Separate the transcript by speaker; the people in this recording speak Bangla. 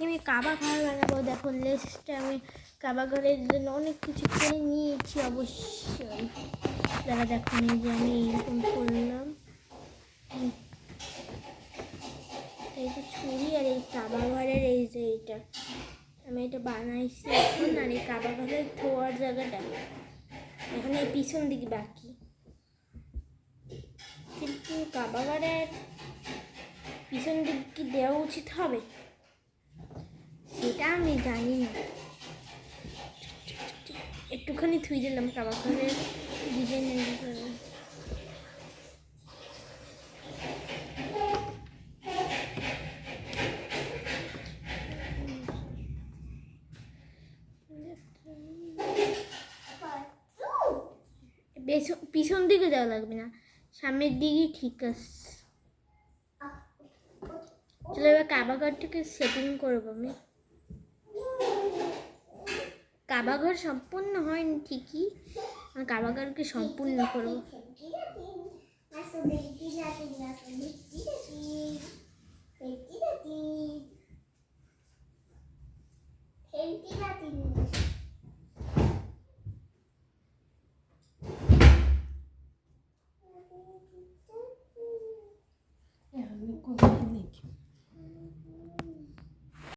Speaker 1: আমি কাবা ঘর বানাবো। দেখো লিস্টে আমি কাবা ঘরের জন্য অনেক কিছু কিনে নিয়েছি অবশ্যই। যারা দেখো এই যে আমি এরকম করলাম, এই যে ছুরি আর এই কাবা ঘরের এই যে এইটা আমি এটা বানাইছি এখন। আর এই কাবা ঘরের ধোয়ার জায়গাটা এখন এই পিছন দিকে বাকি, কিন্তু কাবা ঘরের পিছন দিক কি দেওয়া উচিত হবে সেটা আমি জানি না। একটুখানি থুই দিলাম কাবা ঘরের ডিজাইনের জন্য। পিছন দিকে দেওয়া লাগবে না, সামনের দিকেই ঠিক আছে। চলো এবার কাবা ঘরটাকে সেটিং করবো আমি। কাবা ঘর সম্পূর্ণ হয়নি ঠিকই, আমি কাবা ঘরকে সম্পূর্ণ করবো।